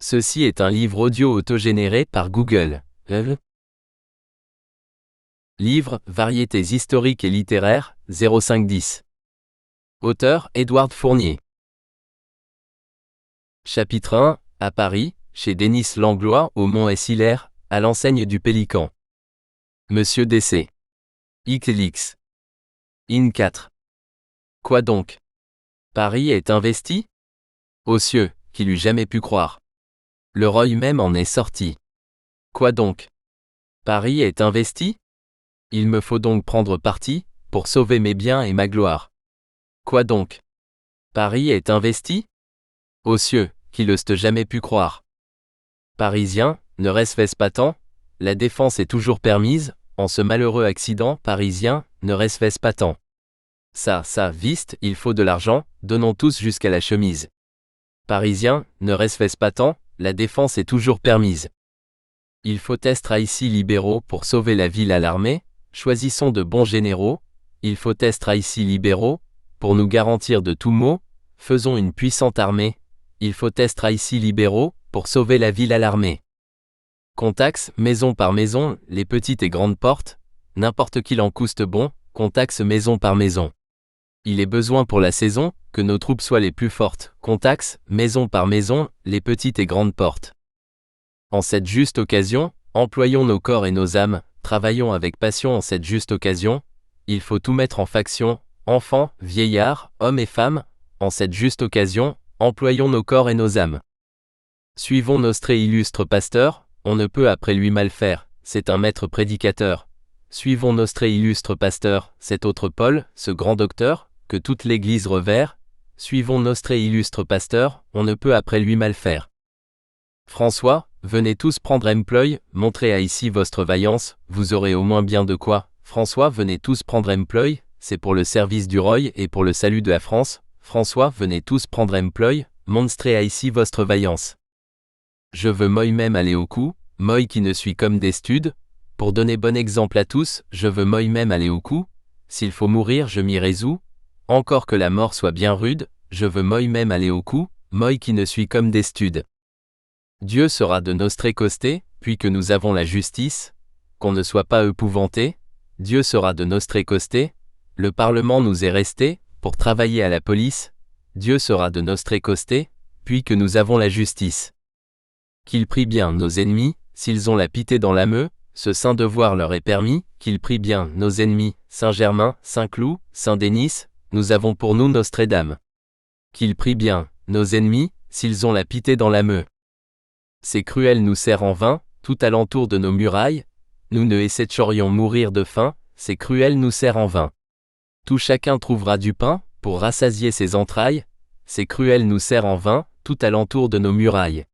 Ceci est un livre audio autogénéré par Google. Livre, variétés historiques et littéraires, 0510. Auteur, Édouard Fournier. Chapitre 1, à Paris, chez Denis Langlois, au Mont-es-Hilaire, à l'enseigne du Pélican. Monsieur DC. XLX. In 4. Quoi donc? Paris est investi? Ô cieux, qui l'eût jamais pu croire. Le roi même en est sorti. Quoi donc? Paris est investi? Il me faut donc prendre parti, pour sauver mes biens et ma gloire. Quoi donc? Paris est investi? Ô cieux, qui l'eussent jamais pu croire. Parisiens, ne reste-ce pas tant? La défense est toujours permise, en ce malheureux accident. Parisiens, ne reste-ce pas tant? Ça, viste, il faut de l'argent, donnons tous jusqu'à la chemise. Parisiens, ne reste-ce pas tant? La défense est toujours permise. Il faut être ici libéraux pour sauver la ville à l'armée, choisissons de bons généraux, il faut être ici libéraux, pour nous garantir de tout maux, faisons une puissante armée, il faut être ici libéraux, pour sauver la ville à l'armée. Qu'on taxe, maison par maison, les petites et grandes portes, n'importe qui l'en couste bon, qu'on taxe maison par maison. Il est besoin pour la saison, que nos troupes soient les plus fortes, qu'on taxe, maison par maison, les petites et grandes portes. En cette juste occasion, employons nos corps et nos âmes, travaillons avec passion en cette juste occasion, il faut tout mettre en faction, enfants, vieillards, hommes et femmes, en cette juste occasion, employons nos corps et nos âmes. Suivons notre illustre pasteur, on ne peut après lui mal faire, c'est un maître prédicateur. Suivons notre illustre pasteur, cet autre Paul, ce grand docteur, que toute l'Église revers, suivons notre illustre pasteur, on ne peut après lui mal faire. François, venez tous prendre employ, montrez à ici votre vaillance, vous aurez au moins bien de quoi. François, venez tous prendre employ, c'est pour le service du roi et pour le salut de la France. François, venez tous prendre employ, montrez à ici votre vaillance. Je veux moi-même aller au coup, moi qui ne suis comme des studes, pour donner bon exemple à tous, je veux moi-même aller au coup, s'il faut mourir je m'y résous, encore que la mort soit bien rude, je veux moi-même aller au coup, moi qui ne suis comme des studes. Dieu sera de nostre côté, puis que nous avons la justice, qu'on ne soit pas épouvanté, Dieu sera de nostre côté, le Parlement nous est resté, pour travailler à la police, Dieu sera de nostre côté, puis que nous avons la justice. Qu'ils prient bien nos ennemis, s'ils ont la pité dans l'âme, ce saint devoir leur est permis, qu'ils prient bien nos ennemis, Saint-Germain, Saint-Cloud, Saint-Denis, nous avons pour nous Notre-Dame. Qu'ils prient bien nos ennemis, s'ils ont la pité dans l'âme. Ces cruels nous serrent en vain, tout alentour de nos murailles, nous ne essayions mourir de faim, ces cruels nous serrent en vain. Tout chacun trouvera du pain, pour rassasier ses entrailles, ces cruels nous serrent en vain, tout alentour de nos murailles.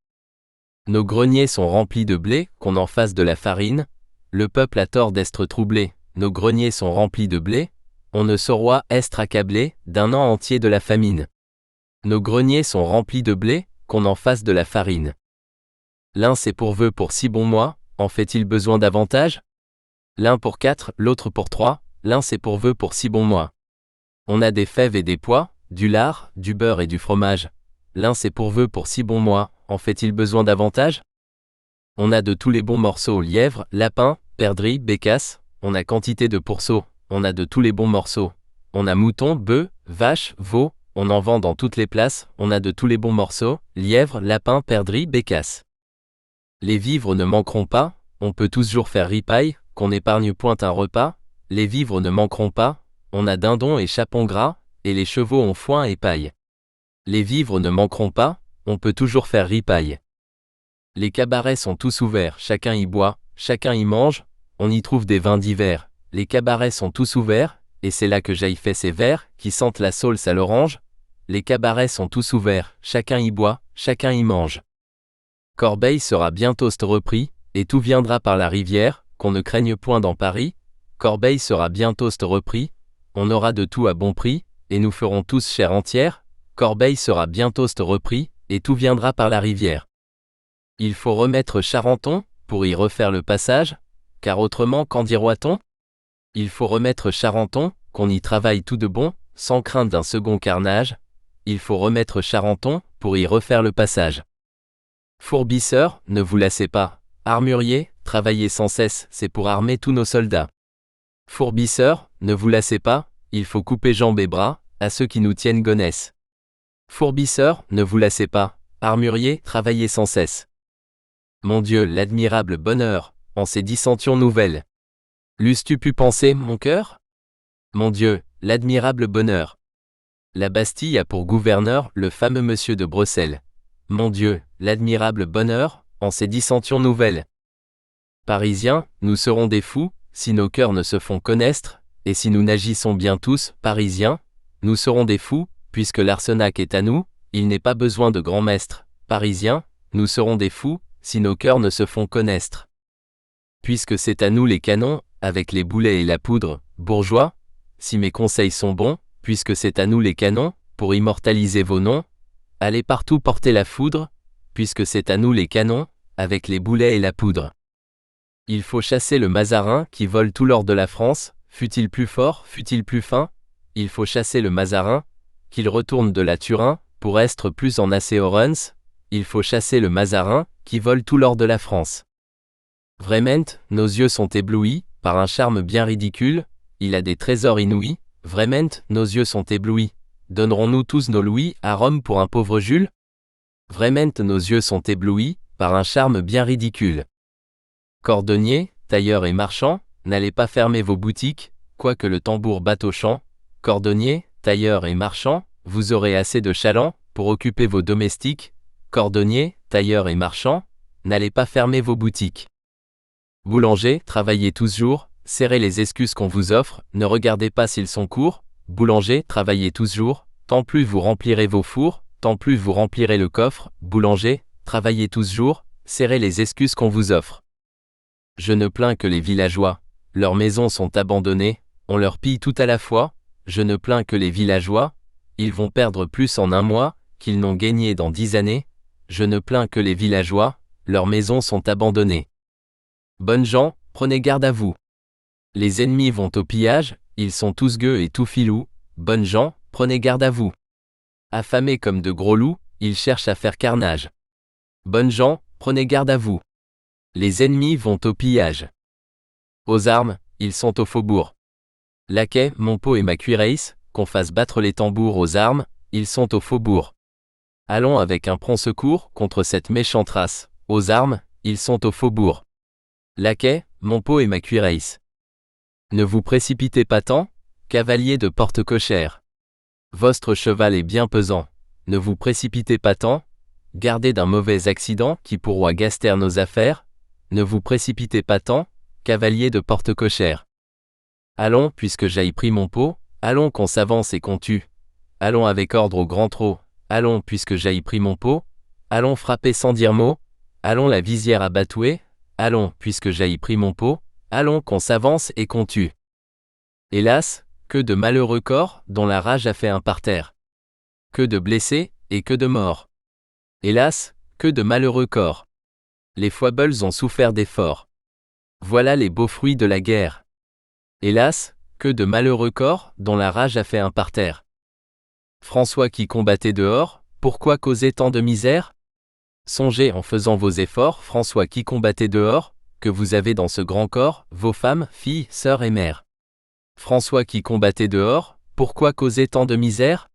Nos greniers sont remplis de blé, qu'on en fasse de la farine, le peuple a tort d'être troublé, nos greniers sont remplis de blé, on ne saura être accablé, d'un an entier de la famine. Nos greniers sont remplis de blé, qu'on en fasse de la farine. L'un c'est pourvu pour 6 bons mois, en fait-il besoin davantage? L'un pour 4, l'autre pour 3, l'un c'est pourvu pour 6 bons mois. On a des fèves et des pois, du lard, du beurre et du fromage. L'un c'est pourvu pour 6 bons mois, en fait-il besoin davantage? On a de tous les bons morceaux, lièvre, lapin, perdrix, bécasse, on a quantité de pourceaux, on a de tous les bons morceaux. On a mouton, bœuf, vache, veau, on en vend dans toutes les places, on a de tous les bons morceaux, lièvre, lapin, perdrix, bécasse. Les vivres ne manqueront pas, on peut toujours faire ripaille, qu'on n'épargne point un repas, les vivres ne manqueront pas, on a dindon et chapon gras, et les chevaux ont foin et paille. Les vivres ne manqueront pas, on peut toujours faire ripaille. Les cabarets sont tous ouverts, chacun y boit, chacun y mange, on y trouve des vins divers, les cabarets sont tous ouverts, et c'est là que j'aille fait ces vers, qui sentent la sauce à l'orange, les cabarets sont tous ouverts, chacun y boit, chacun y mange. Corbeil sera bientôt repris, et tout viendra par la rivière, qu'on ne craigne point dans Paris, Corbeil sera bientôt repris, on aura de tout à bon prix, et nous ferons tous chair entière, Corbeil sera bientôt repris, et tout viendra par la rivière. Il faut remettre Charenton, pour y refaire le passage, car autrement qu'en dira-t-on? Il faut remettre Charenton, qu'on y travaille tout de bon, sans crainte d'un second carnage, il faut remettre Charenton, pour y refaire le passage. Fourbisseur, ne vous lassez pas. Armurier, travaillez sans cesse, c'est pour armer tous nos soldats. Fourbisseur, ne vous lassez pas, il faut couper jambes et bras, à ceux qui nous tiennent gonesse. Fourbisseur, ne vous lassez pas. Armurier, travaillez sans cesse. Mon Dieu, l'admirable bonheur, en ces dissensions nouvelles. L'eusses-tu pu penser, mon cœur? Mon Dieu, l'admirable bonheur. La Bastille a pour gouverneur le fameux monsieur de Bruxelles. Mon Dieu, l'admirable bonheur, en ces dissensions nouvelles. Parisiens, nous serons des fous, si nos cœurs ne se font connaître, et si nous n'agissons bien tous, Parisiens, nous serons des fous, puisque l'Arsenac est à nous, il n'est pas besoin de grands maîtres. Parisiens, nous serons des fous, si nos cœurs ne se font connaître. Puisque c'est à nous les canons, avec les boulets et la poudre, bourgeois, si mes conseils sont bons, puisque c'est à nous les canons, pour immortaliser vos noms, allez partout porter la foudre, puisque c'est à nous les canons, avec les boulets et la poudre. Il faut chasser le Mazarin qui vole tout l'or de la France, fût-il plus fort, fût-il plus fin, il faut chasser le Mazarin, qu'il retourne de la Turin, pour être plus en assurance, il faut chasser le Mazarin, qui vole tout l'or de la France. Vraiment, nos yeux sont éblouis, par un charme bien ridicule, il a des trésors inouïs, vraiment, nos yeux sont éblouis. Donnerons-nous tous nos louis à Rome pour un pauvre Jules? Vraiment, nos yeux sont éblouis, par un charme bien ridicule. Cordonniers, tailleurs et marchands, n'allez pas fermer vos boutiques, quoique le tambour batte au champ. Cordonniers, tailleurs et marchands, vous aurez assez de chalands, pour occuper vos domestiques. Cordonniers, tailleurs et marchands, n'allez pas fermer vos boutiques. Boulanger, travaillez toujours, serrez les excuses qu'on vous offre, ne regardez pas s'ils sont courts. Boulanger, travaillez toujours, tant plus vous remplirez vos fours, tant plus vous remplirez le coffre. Boulanger, travaillez toujours, serrez les excuses qu'on vous offre. Je ne plains que les villageois, leurs maisons sont abandonnées, on leur pille tout à la fois. Je ne plains que les villageois, ils vont perdre plus en un mois, qu'ils n'ont gagné dans 10 années. Je ne plains que les villageois, leurs maisons sont abandonnées. Bonnes gens, prenez garde à vous. Les ennemis vont au pillage, ils sont tous gueux et tout filous. Bonnes gens, prenez garde à vous. Affamés comme de gros loups, ils cherchent à faire carnage. Bonnes gens, prenez garde à vous. Les ennemis vont au pillage. Aux armes, ils sont au faubourg. Laquais, mon pot et ma cuirasse, qu'on fasse battre les tambours aux armes, ils sont au faubourg. Allons avec un prompt secours contre cette méchante race. Aux armes, ils sont au faubourg. Laquais, mon pot et ma cuirasse. Ne vous précipitez pas tant, cavalier de porte cochère. Votre cheval est bien pesant. Ne vous précipitez pas tant, gardez d'un mauvais accident qui pourra gaster nos affaires. Ne vous précipitez pas tant, cavalier de porte cochère. Allons, puisque j'aille pris mon pot, allons qu'on s'avance et qu'on tue. Allons avec ordre au grand trot, allons puisque j'aille pris mon pot, allons frapper sans dire mot, allons la visière à batouer, allons puisque j'aille pris mon pot, allons qu'on s'avance et qu'on tue. Hélas, que de malheureux corps dont la rage a fait un parterre. Que de blessés et que de morts. Hélas, que de malheureux corps. Les foibles ont souffert d'efforts. Voilà les beaux fruits de la guerre. Hélas, que de malheureux corps dont la rage a fait un parterre. François qui combattait dehors, pourquoi causer tant de misère? Songez en faisant vos efforts, François qui combattait dehors, que vous avez dans ce grand corps, vos femmes, filles, sœurs et mères. François qui combattait dehors, pourquoi causer tant de misère?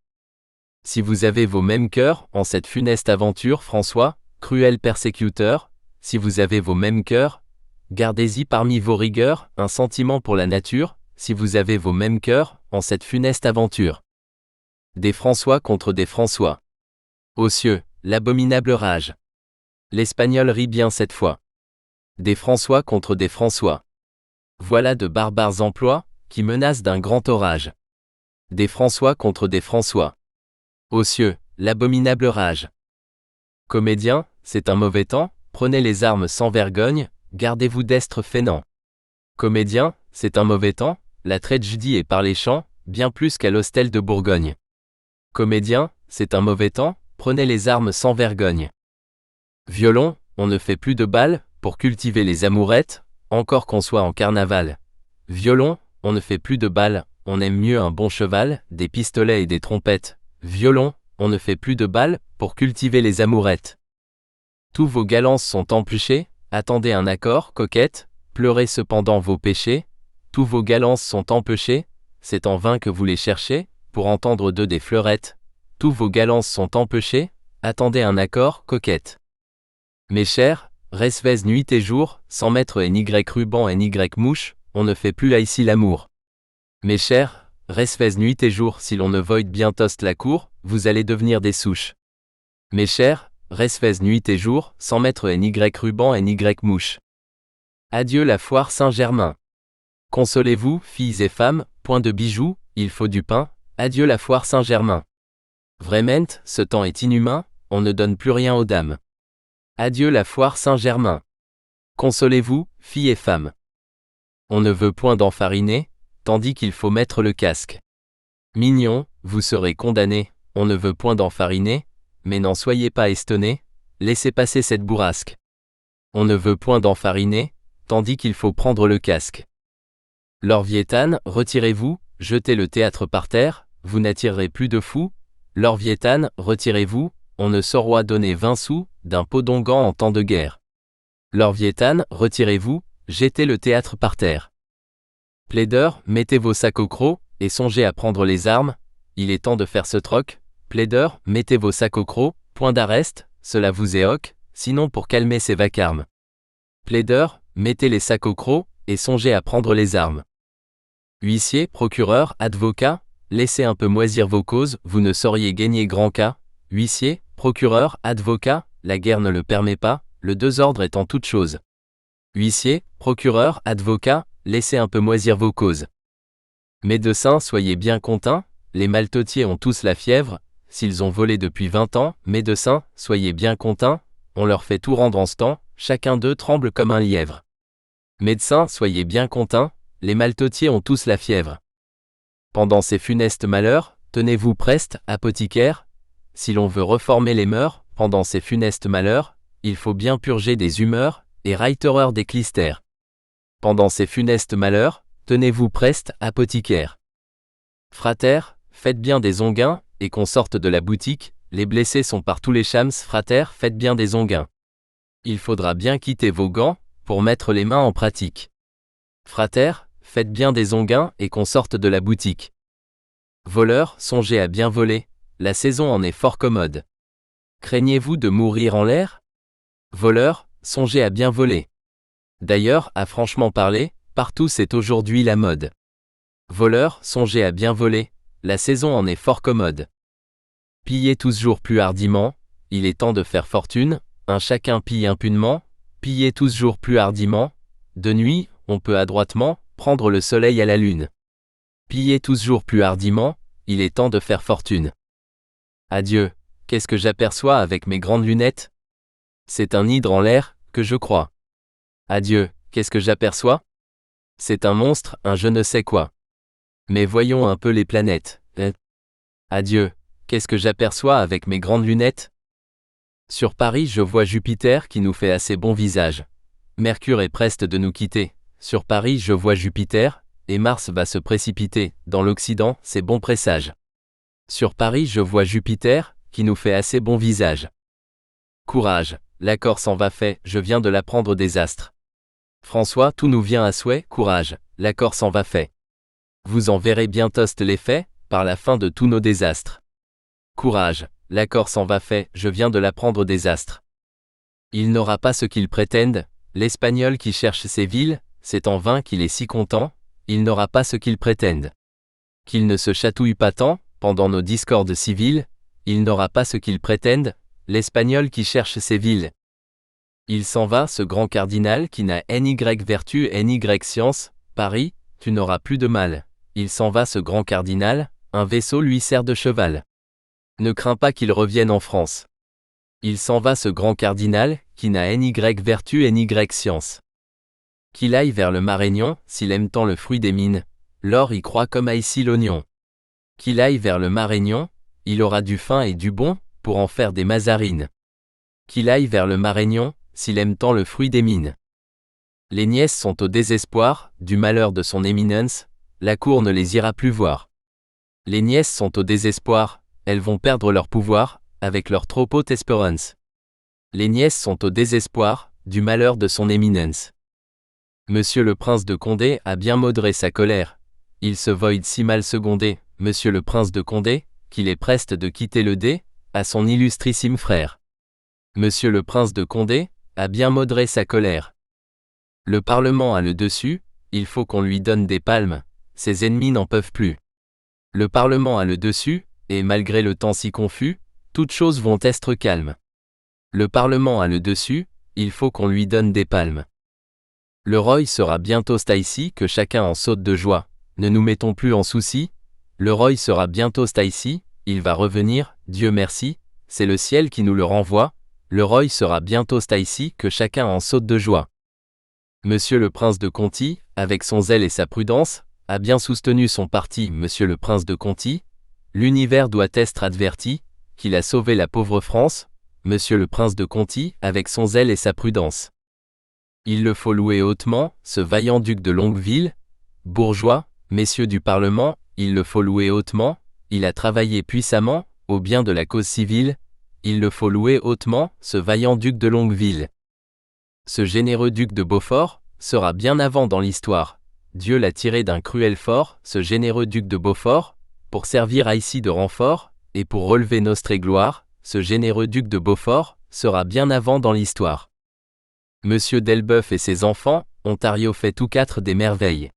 Si vous avez vos mêmes cœurs, en cette funeste aventure, François, cruel persécuteur, si vous avez vos mêmes cœurs, gardez-y parmi vos rigueurs, un sentiment pour la nature, si vous avez vos mêmes cœurs, en cette funeste aventure. Des François contre des François. Aux cieux, l'abominable rage. L'Espagnol rit bien cette fois. Des François contre des François. Voilà de barbares emplois, qui menacent d'un grand orage. Des François contre des François. Aux cieux, l'abominable rage. Comédiens, c'est un mauvais temps, prenez les armes sans vergogne, gardez-vous d'être fainéants. Comédiens, c'est un mauvais temps, la tragédie est par les champs, bien plus qu'à l'hostel de Bourgogne. Comédiens, c'est un mauvais temps, prenez les armes sans vergogne. Violon, on ne fait plus de bal, pour cultiver les amourettes, encore qu'on soit en carnaval. Violon, on ne fait plus de bal, on aime mieux un bon cheval, des pistolets et des trompettes. Violon, on ne fait plus de bal, pour cultiver les amourettes. Tous vos galances sont empêchées, attendez un accord, coquette, pleurez cependant vos péchés. Tous vos galances sont empêchées, c'est en vain que vous les cherchez, pour entendre d'eux des fleurettes. Tous vos galances sont empêchées, attendez un accord, coquette. Mes chers, resvez nuit et jour, sans mettre ny ruban et ny mouche, on ne fait plus là ici l'amour. Mes chers, resvez nuit et jour, si l'on ne voit bientôt la cour, vous allez devenir des souches. Mes chers, resvez nuit et jour, sans mettre ny ruban et ny mouche. Adieu la foire Saint-Germain. Consolez-vous, filles et femmes, point de bijoux, il faut du pain, adieu la foire Saint-Germain. Vraiment, ce temps est inhumain, on ne donne plus rien aux dames. Adieu la foire Saint-Germain. Consolez-vous, filles et femmes. On ne veut point d'enfariner, tandis qu'il faut mettre le casque. Mignon, vous serez condamné, on ne veut point d'enfariner, mais n'en soyez pas estonné, laissez passer cette bourrasque. On ne veut point d'enfariner, tandis qu'il faut prendre le casque. Lorviétane, retirez-vous, jetez le théâtre par terre, vous n'attirerez plus de fous. Lorviétane, retirez-vous, on ne saura donner 20 sous d'un pot d'onguent en temps de guerre. Lorviétane, retirez-vous, jetez le théâtre par terre. Plaideur, mettez vos sacs au croc, et songez à prendre les armes, il est temps de faire ce troc. Plaideur, mettez vos sacs au croc, point d'arrest, cela vous éhoque, sinon pour calmer ces vacarmes. Plaideur, mettez les sacs au croc, et songez à prendre les armes. Huissier, procureur, avocat, laissez un peu moisir vos causes, vous ne sauriez gagner grand cas. Huissier, procureur, avocat, la guerre ne le permet pas, le désordre est en toute chose. Huissier, procureur, avocat, laissez un peu moisir vos causes. Médecins, soyez bien contents, les maltotiers ont tous la fièvre, s'ils ont volé depuis 20 ans, médecins, soyez bien contents, on leur fait tout rendre en ce temps, chacun d'eux tremble comme un lièvre. Médecins, soyez bien contents, les maltotiers ont tous la fièvre. Pendant ces funestes malheurs, tenez-vous preste, apothicaire. Si l'on veut reformer les mœurs, pendant ces funestes malheurs, il faut bien purger des humeurs, et reiterer des clistères. Pendant ces funestes malheurs, tenez-vous preste, apothicaire. Frater, faites bien des onguents, et qu'on sorte de la boutique, les blessés sont par tous les chams. Frater, faites bien des onguents. Il faudra bien quitter vos gants, pour mettre les mains en pratique. Frater, faites bien des onguents, et qu'on sorte de la boutique. Voleur, songez à bien voler, la saison en est fort commode. Craignez-vous de mourir en l'air? Voleur, songez à bien voler. D'ailleurs, à franchement parler, partout c'est aujourd'hui la mode. Voleur, songez à bien voler, la saison en est fort commode. Pillez toujours plus hardiment, il est temps de faire fortune, un chacun pille impunément, pillez toujours plus hardiment, de nuit, on peut adroitement prendre le soleil à la lune. Pillez toujours plus hardiment, il est temps de faire fortune. Adieu, qu'est-ce que j'aperçois avec mes grandes lunettes? C'est un hydre en l'air, que je crois. Adieu, qu'est-ce que j'aperçois? C'est un monstre, un je ne sais quoi. Mais voyons un peu les planètes. Adieu, qu'est-ce que j'aperçois avec mes grandes lunettes? Sur Paris je vois Jupiter qui nous fait assez bon visage. Mercure est preste de nous quitter. Sur Paris je vois Jupiter, et Mars va se précipiter, dans l'Occident, c'est bon présage. Sur Paris je vois Jupiter, qui nous fait assez bon visage. Courage, l'accord s'en va fait, je viens de l'apprendre des astres. François, tout nous vient à souhait, courage, l'accord s'en va fait. Vous en verrez bientôt l'effet, par la fin de tous nos désastres. Courage, l'accord s'en va fait, je viens de l'apprendre des astres. Il n'aura pas ce qu'il prétende, l'Espagnol qui cherche ses villes, c'est en vain qu'il est si content, il n'aura pas ce qu'il prétende. Qu'il ne se chatouille pas tant, pendant nos discordes civiles, il n'aura pas ce qu'il prétende, l'Espagnol qui cherche ses villes. Il s'en va, ce grand cardinal qui n'a ny vertu ny science, Paris, tu n'auras plus de mal. Il s'en va, ce grand cardinal, un vaisseau lui sert de cheval. Ne crains pas qu'il revienne en France. Il s'en va, ce grand cardinal, qui n'a ny vertu ny science. Qu'il aille vers le Maraignon, s'il aime tant le fruit des mines, l'or y croit comme à ici l'oignon. Qu'il aille vers le Maraignon, il aura du fin et du bon, pour en faire des mazarines. Qu'il aille vers le Maraignon, s'il aime tant le fruit des mines. Les nièces sont au désespoir, du malheur de son éminence, la cour ne les ira plus voir. Les nièces sont au désespoir, elles vont perdre leur pouvoir, avec leur trop haute espérance. Les nièces sont au désespoir, du malheur de son éminence. Monsieur le prince de Condé a bien modéré sa colère. Il se voit si mal secondé, monsieur le prince de Condé, qu'il est preste de quitter le dé, à son illustrissime frère. Monsieur le prince de Condé a bien modéré sa colère. Le Parlement a le dessus, il faut qu'on lui donne des palmes, ses ennemis n'en peuvent plus. Le Parlement a le dessus, et malgré le temps si confus, toutes choses vont être calmes. Le Parlement a le dessus, il faut qu'on lui donne des palmes. Le roi sera bientôt ici que chacun en saute de joie, ne nous mettons plus en souci, le roi sera bientôt ici, il va revenir, Dieu merci, c'est le ciel qui nous le renvoie, le roi sera bientôt ici que chacun en saute de joie. Monsieur le prince de Conti, avec son zèle et sa prudence, a bien soutenu son parti. Monsieur le prince de Conti, l'univers doit être adverti, qu'il a sauvé la pauvre France, monsieur le prince de Conti, avec son zèle et sa prudence. Il le faut louer hautement, ce vaillant duc de Longueville, bourgeois, messieurs du Parlement, il le faut louer hautement, il a travaillé puissamment, au bien de la cause civile, il le faut louer hautement, ce vaillant duc de Longueville. Ce généreux duc de Beaufort sera bien avant dans l'histoire. Dieu l'a tiré d'un cruel fort, ce généreux duc de Beaufort, pour servir à ici de renfort, et pour relever notre gloire, ce généreux duc de Beaufort sera bien avant dans l'histoire. Monsieur d'Elbeuf et ses enfants, Ontario fait tous quatre des merveilles.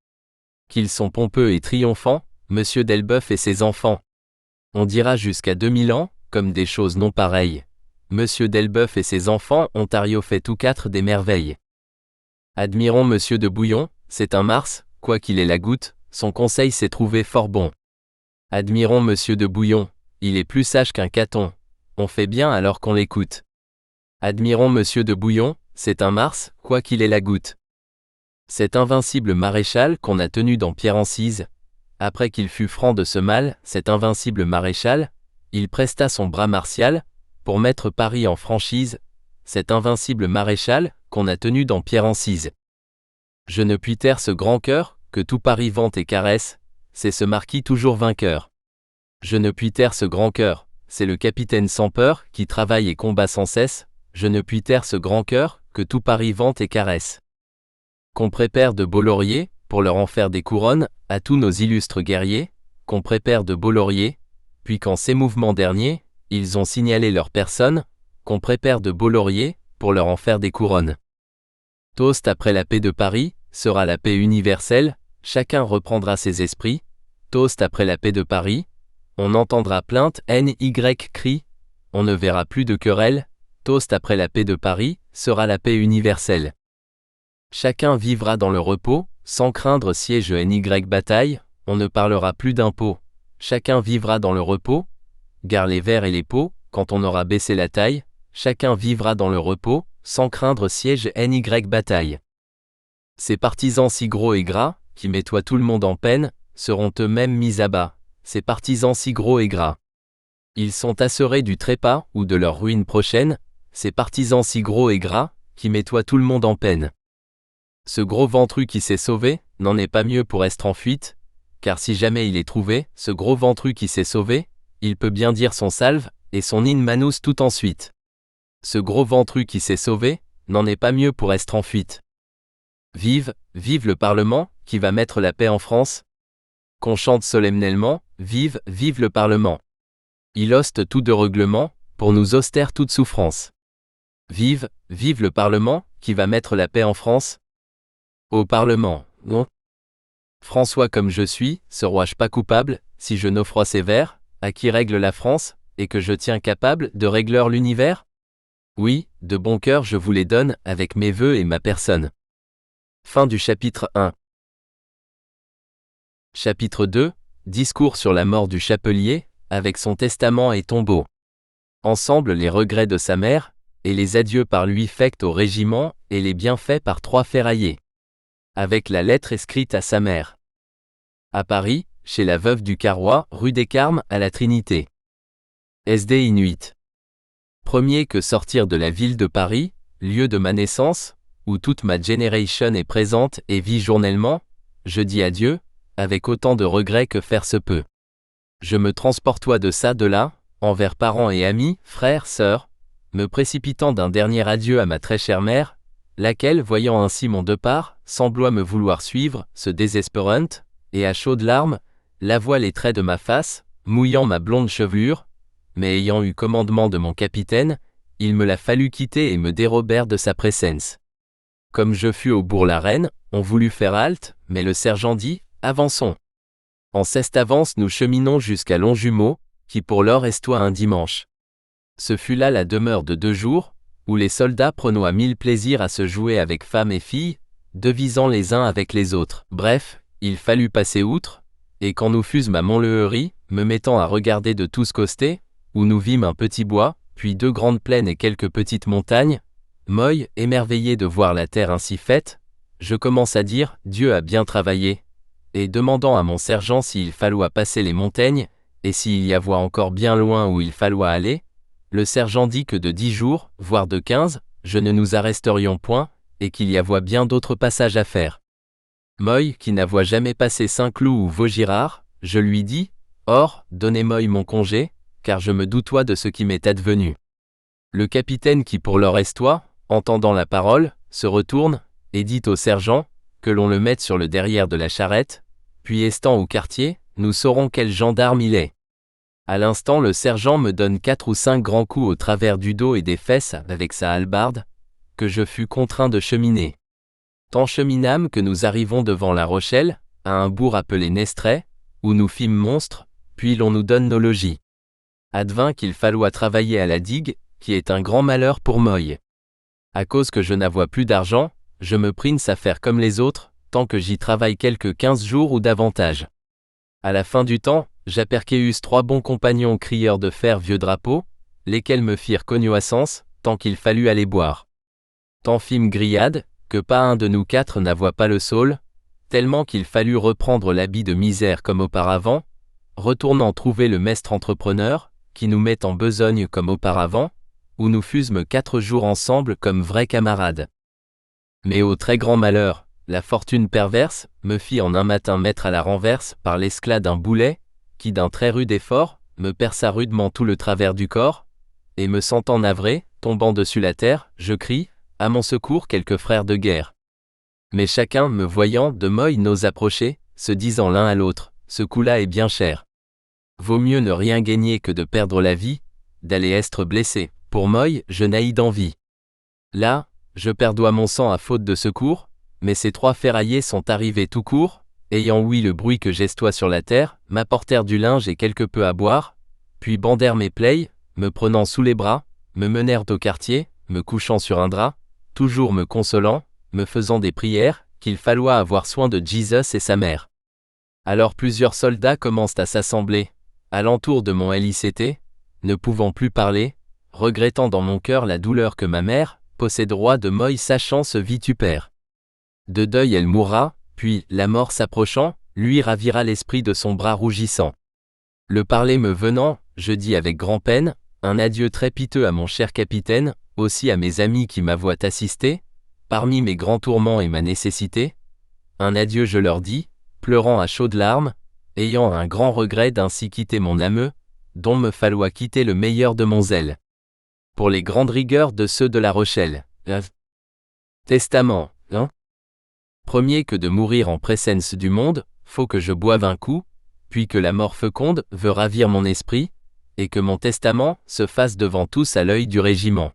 Qu'ils sont pompeux et triomphants, monsieur d'Elbeuf et ses enfants. On dira jusqu'à 2000 ans, comme des choses non pareilles. Monsieur d'Elbeuf et ses enfants, Ontario fait tous quatre des merveilles. Admirons monsieur de Bouillon, c'est un Mars, quoi qu'il ait la goutte, son conseil s'est trouvé fort bon. Admirons monsieur de Bouillon, il est plus sage qu'un Caton, on fait bien alors qu'on l'écoute. Admirons monsieur de Bouillon, c'est un Mars, quoi qu'il ait la goutte. Cet invincible maréchal qu'on a tenu dans Pierre-Encise, après qu'il fut franc de ce mal, cet invincible maréchal, il presta son bras martial, pour mettre Paris en franchise, cet invincible maréchal, qu'on a tenu dans Pierre-Encise. Je ne puis taire ce grand cœur, que tout Paris vante et caresse, c'est ce marquis toujours vainqueur. Je ne puis taire ce grand cœur, c'est le capitaine sans peur, qui travaille et combat sans cesse, je ne puis taire ce grand cœur, que tout Paris vante et caresse. Qu'on prépare de beaux lauriers, pour leur en faire des couronnes, à tous nos illustres guerriers, qu'on prépare de beaux lauriers, puis qu'en ces mouvements derniers, ils ont signalé leur personne, qu'on prépare de beaux lauriers, pour leur en faire des couronnes. Toast après la paix de Paris, sera la paix universelle, chacun reprendra ses esprits, toast après la paix de Paris, on entendra plainte, NY cri, on ne verra plus de querelle, toast après la paix de Paris, sera la paix universelle. Chacun vivra dans le repos, sans craindre siège NY bataille, on ne parlera plus d'impôts, chacun vivra dans le repos, gare les verres et les pots, quand on aura baissé la taille, chacun vivra dans le repos, sans craindre siège NY bataille. Ces partisans si gros et gras, qui mettoient tout le monde en peine, seront eux-mêmes mis à bas, ces partisans si gros et gras. Ils sont assurés du trépas ou de leur ruine prochaine, ces partisans si gros et gras, qui mettoient tout le monde en peine. Ce gros ventru qui s'est sauvé, n'en est pas mieux pour être en fuite, car si jamais il est trouvé, ce gros ventru qui s'est sauvé, il peut bien dire son salve, et son in manus tout ensuite. Ce gros ventru qui s'est sauvé, n'en est pas mieux pour être en fuite. Vive, vive le Parlement, qui va mettre la paix en France. Qu'on chante solennellement, vive, vive le Parlement. Il hoste tout de règlement, pour nous austère toute souffrance. Vive, vive le Parlement, qui va mettre la paix en France. Au Parlement, non. François comme je suis, serois-je pas coupable, si je n'offre ces vers, à qui règle la France, et que je tiens capable de régleur l'univers? Oui, de bon cœur je vous les donne, avec mes vœux et ma personne. Fin du chapitre 1. Chapitre 2, discours sur la mort du chapelier, avec son testament et tombeau. Ensemble les regrets de sa mère, et les adieux par lui faits au régiment, et les bienfaits par 3 ferraillés. Avec la lettre écrite à sa mère. À Paris, chez la veuve du Carrois, rue des Carmes, à la Trinité. SD Inuit. Premier que sortir de la ville de Paris, lieu de ma naissance, où toute ma génération est présente et vit journellement, je dis adieu, avec autant de regrets que faire se peut. Je me transportois de ça de là, envers parents et amis, frères, sœurs, me précipitant d'un dernier adieu à ma très chère mère, laquelle, voyant ainsi mon départ, sembla me vouloir suivre, se désespérant, et à chaudes larmes, lavoit les traits de ma face, mouillant ma blonde chevelure, mais ayant eu commandement de mon capitaine, il me l'a fallu quitter et me dérobèrent de sa présence. Comme je fus au Bourg-la-Reine, on voulut faire halte, mais le sergent dit « Avançons ». En ceste avance nous cheminons jusqu'à Longjumeau, qui pour l'heure estoit un dimanche. Ce fut là la demeure de 2 jours, où les soldats prenoient 1000 plaisirs à se jouer avec femmes et filles, devisant les uns avec les autres. Bref, il fallut passer outre, et quand nous fûmes à Montlhéry, me mettant à regarder de tous côtés, où nous vîmes un petit bois, puis 2 grandes plaines et quelques petites montagnes, moi, émerveillé de voir la terre ainsi faite, je commence à dire « Dieu a bien travaillé », et demandant à mon sergent s'il falloit passer les montagnes, et s'il y avoit encore bien loin où il falloit aller, le sergent dit que de 10 jours, voire de 15, je ne nous arresterions point, et qu'il y avoit bien d'autres passages à faire. Moi, qui n'avois jamais passé Saint-Cloud ou Vaugirard, je lui dis « Or, donnez-moi mon congé, car je me doutois de ce qui m'est advenu. » Le capitaine qui pour l'heure estoit, entendant la parole, se retourne, et dit au sergent, que l'on le mette sur le derrière de la charrette, puis estant au quartier, nous saurons quel gendarme il est. À l'instant le sergent me donne 4 ou 5 grands coups au travers du dos et des fesses avec sa hallebarde, que je fus contraint de cheminer. Tant cheminâmes que nous arrivons devant La Rochelle, à un bourg appelé Nestray, où nous fîmes monstre, puis l'on nous donne nos logis. Advint qu'il falloit travailler à la digue, qui est un grand malheur pour moi. À cause que je n'avois plus d'argent, je me prins à faire comme les autres, tant que j'y travaille quelques 15 jours ou davantage. À la fin du temps, j'aperqueus 3 bons compagnons crieurs de fer vieux drapeaux, lesquels me firent cognoissance, tant qu'il fallut aller boire. Tant fîmes grillade, que pas un de nous 4 n'avoit pas le saule, tellement qu'il fallut reprendre l'habit de misère comme auparavant, retournant trouver le mestre entrepreneur, qui nous met en besogne comme auparavant, où nous fûmes 4 jours ensemble comme vrais camarades. Mais au très grand malheur, la fortune perverse me fit en un matin mettre à la renverse par l'esclat d'un boulet, qui d'un très rude effort, me perça rudement tout le travers du corps, et me sentant navré, tombant dessus la terre, je crie, à mon secours quelques frères de guerre. Mais chacun, me voyant de moi n'ose approcher, se disant l'un à l'autre, ce coup-là est bien cher. Vaut mieux ne rien gagner que de perdre la vie, d'aller être blessé. Pour moi, je naïs d'envie. Là, je perdois mon sang à faute de secours, mais ces 3 ferraillés sont arrivés tout court, ayant ouï le bruit que j'estois sur la terre, m'apportèrent du linge et quelque peu à boire, puis bandèrent mes plaies, me prenant sous les bras, me menèrent au quartier, me couchant sur un drap, toujours me consolant, me faisant des prières, qu'il falloit avoir soin de Jesus et sa mère. Alors plusieurs soldats commencent à s'assembler, alentour de mon LICT, ne pouvant plus parler, regrettant dans mon cœur la douleur que ma mère, possède roi de moi sachant se vitupère. De deuil elle mourra, puis, la mort s'approchant, lui ravira l'esprit de son bras rougissant. Le parler me venant, je dis avec grand-peine, un adieu très piteux à mon cher capitaine, aussi à mes amis qui m'avoient assisté, parmi mes grands tourments et ma nécessité. Un adieu je leur dis, pleurant à chaudes larmes, ayant un grand regret d'ainsi quitter mon ameux, dont me falloit quitter le meilleur de mon zèle. Pour les grandes rigueurs de ceux de La Rochelle. Testament, hein? Premier que de mourir en présence du monde, faut que je boive un coup, puis que la mort féconde veut ravir mon esprit, et que mon testament se fasse devant tous à l'œil du régiment.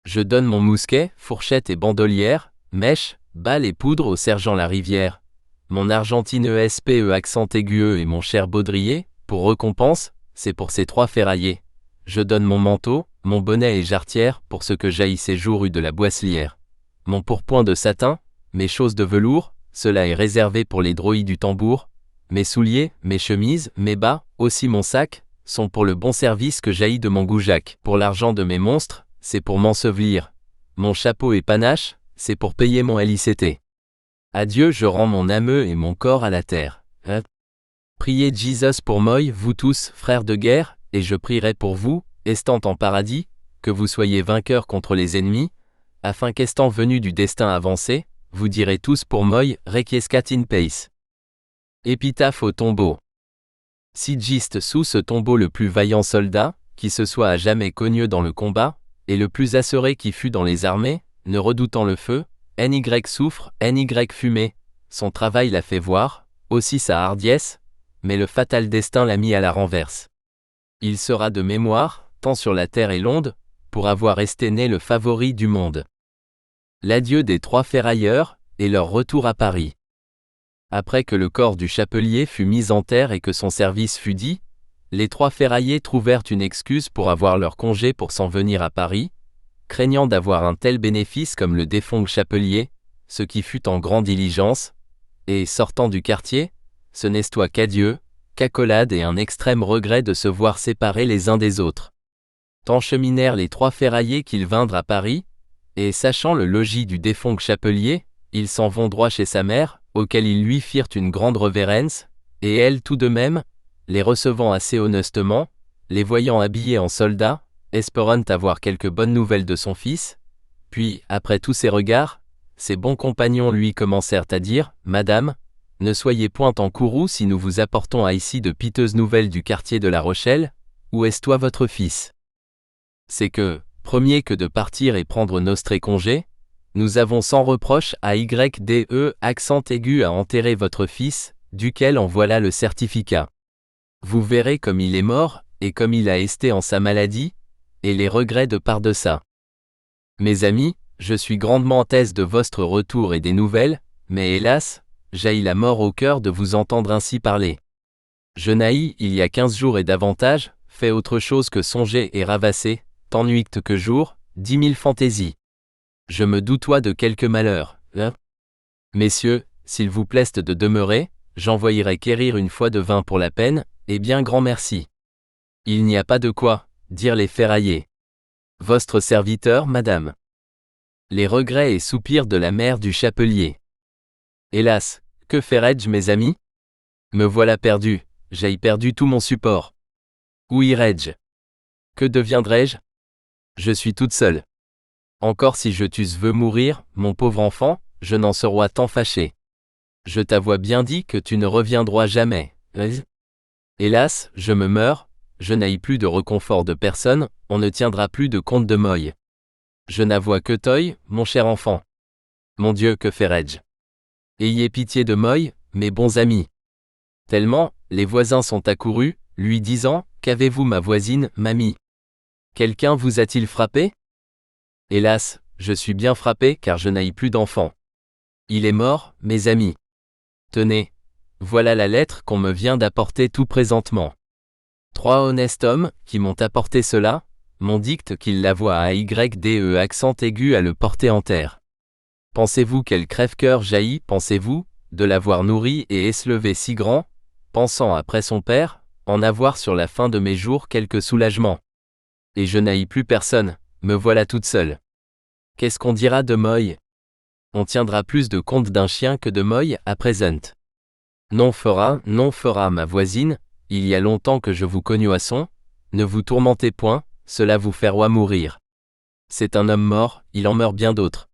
Je donne mon mousquet, fourchette et bandolière, mèche, balles et poudre au sergent Larivière, mon argentine ESPE accent aigu et mon cher baudrier, pour récompense, c'est pour ces 3 ferraillés. Je donne mon manteau, mon bonnet et jarretière pour ce que jaillit ces jours rue de la Boisselière. Mon pourpoint de satin, mes choses de velours, cela est réservé pour les droïs du tambour. Mes souliers, mes chemises, mes bas, aussi mon sac, sont pour le bon service que jaillit de mon goujac. Pour l'argent de mes monstres, c'est pour m'ensevelir. Mon chapeau et panache, c'est pour payer mon LICT. Adieu, je rends mon ameux et mon corps à la terre. Priez Jesus pour moi, vous tous, frères de guerre, et je prierai pour vous, estant en paradis, que vous soyez vainqueurs contre les ennemis, afin qu'estant venus du destin avancé, vous direz tous pour moi, requiescat in pace. Épitaphe au tombeau. Si giste sous ce tombeau le plus vaillant soldat, qui se soit à jamais connu dans le combat, Et le plus assuré qui fut dans les armées, ne redoutant le feu, NY souffre, NY fumée, son travail l'a fait voir, aussi sa hardiesse, mais le fatal destin l'a mis à la renverse. Il sera de mémoire, tant sur la terre et l'onde, pour avoir resté né le favori du monde. L'adieu des 3 ferrailleurs, et leur retour à Paris. Après que le corps du chapelier fut mis en terre et que son service fut dit, les 3 ferraillers trouvèrent une excuse pour avoir leur congé pour s'en venir à Paris, craignant d'avoir un tel bénéfice comme le défunt chapelier, ce qui fut en grande diligence, et sortant du quartier, ce n'estoit qu'adieu, qu'accolade et un extrême regret de se voir séparés les uns des autres. Tant cheminèrent les 3 ferraillers qu'ils vinrent à Paris, et sachant le logis du défunt chapelier, ils s'en vont droit chez sa mère, auquel ils lui firent une grande révérence, et elle tout de même, les recevant assez honnêtement, les voyant habillés en soldats, espérant avoir quelques bonnes nouvelles de son fils, puis, après tous ces regards, ses bons compagnons lui commencèrent à dire, « Madame, ne soyez point en courroux si nous vous apportons à ici de piteuses nouvelles du quartier de La Rochelle, où est-ce votre fils? C'est que, premier que de partir et prendre nostré congé, nous avons sans reproche à YDE accent aigu à enterrer votre fils, duquel en voilà le certificat. Vous verrez comme il est mort, et comme il a esté en sa maladie, et les regrets de part de ça. Mes amis, je suis grandement aise de votre retour et des nouvelles, mais hélas, j'aille la mort au cœur de vous entendre ainsi parler. Je n'aille, il y a 15 jours et davantage, fait autre chose que songer et ravasser, tant nuit que jour, 10 000 fantaisies. Je me doutois de quelque malheur, hein? Messieurs, s'il vous plaît de demeurer, j'envoyerai quérir une fois de vin pour la peine, et bien grand merci. Il n'y a pas de quoi, dirent les ferraillers. Votre serviteur, madame. Les regrets et soupirs de la mère du chapelier. Hélas, que ferai-je, mes amis? Me voilà perdu, j'ai perdu tout mon support. Où irai-je? Que deviendrai-je? Je suis toute seule. Encore si je t'eusse veux mourir, mon pauvre enfant, je n'en serais tant fâché. Je t'avois bien dit que tu ne reviendras jamais. Hélas, je me meurs, je n'aille plus de réconfort de personne, on ne tiendra plus de compte de moi. Je n'avois que toi, mon cher enfant. Mon Dieu, que ferai-je? Ayez pitié de moi, mes bons amis. Tellement, les voisins sont accourus, lui disant, qu'avez-vous ma voisine, mamie? Quelqu'un vous a-t-il frappé? Hélas, je suis bien frappé car je n'aille plus d'enfant. Il est mort, mes amis. Tenez, voilà la lettre qu'on me vient d'apporter tout présentement. 3 honnêtes hommes, qui m'ont apporté cela, m'ont dicte qu'ils la voient à YDE accent aigu à le porter en terre. Pensez-vous quel crève-cœur jaillit, pensez-vous, de l'avoir nourri et élevé si grand, pensant après son père, en avoir sur la fin de mes jours quelque soulagement. Et je n'haïs plus personne, me voilà toute seule. Qu'est-ce qu'on dira de moi? On tiendra plus de compte d'un chien que de moi à présent. Non fera, ma voisine, il y a longtemps que je vous cognoisson, ne vous tourmentez point, cela vous fera mourir. C'est un homme mort, il en meurt bien d'autres.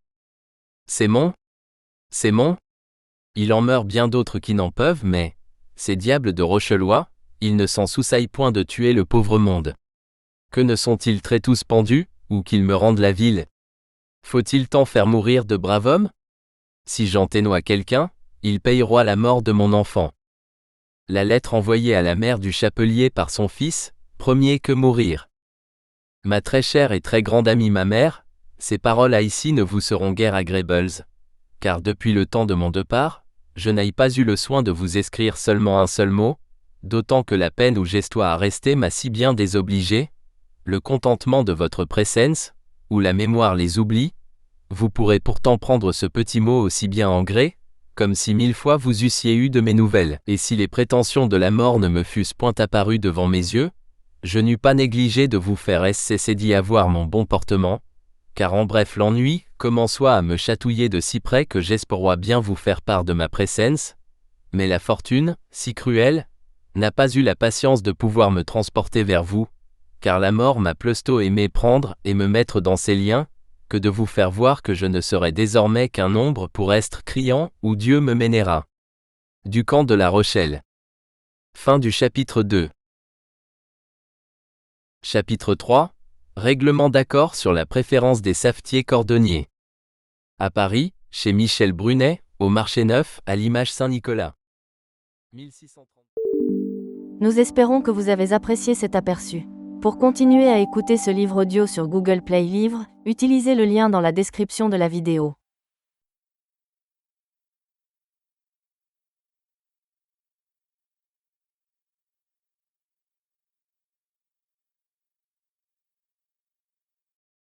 C'est mon? Il en meurt bien d'autres qui n'en peuvent, mais, ces diables de Rochelois, ils ne s'en soucient point de tuer le pauvre monde. Que ne sont-ils très tous pendus, ou qu'ils me rendent la ville? Faut-il tant faire mourir de braves hommes? Si j'en ténois quelqu'un, il payera la mort de mon enfant. La lettre envoyée à la mère du chapelier par son fils, premier que mourir. Ma très chère et très grande amie ma mère, ces paroles à ici ne vous seront guère agréables, car depuis le temps de mon départ, je n'ai pas eu le soin de vous écrire seulement un seul mot, d'autant que la peine où j'estois à rester m'a si bien désobligé, le contentement de votre présence, où la mémoire les oublie, vous pourrez pourtant prendre ce petit mot aussi bien en gré, comme si 1000 fois vous eussiez eu de mes nouvelles, et si les prétentions de la mort ne me fussent point apparues devant mes yeux, je n'eus pas négligé de vous faire cesser d'y avoir mon bon portement, car en bref l'ennui commençoit à me chatouiller de si près que j'espérais bien vous faire part de ma présence, mais la fortune, si cruelle, n'a pas eu la patience de pouvoir me transporter vers vous, car la mort m'a plutôt aimé prendre et me mettre dans ses liens, que de vous faire voir que je ne serai désormais qu'un ombre pour être criant où Dieu me mènera. Du camp de La Rochelle. Fin du chapitre 2. Chapitre 3. Règlement d'accord sur la préférence des savetiers cordonniers. À Paris, chez Michel Brunet, au marché neuf, à l'image Saint-Nicolas. 1630. Nous espérons que vous avez apprécié cet aperçu. Pour continuer à écouter ce livre audio sur Google Play Livres, utilisez le lien dans la description de la vidéo.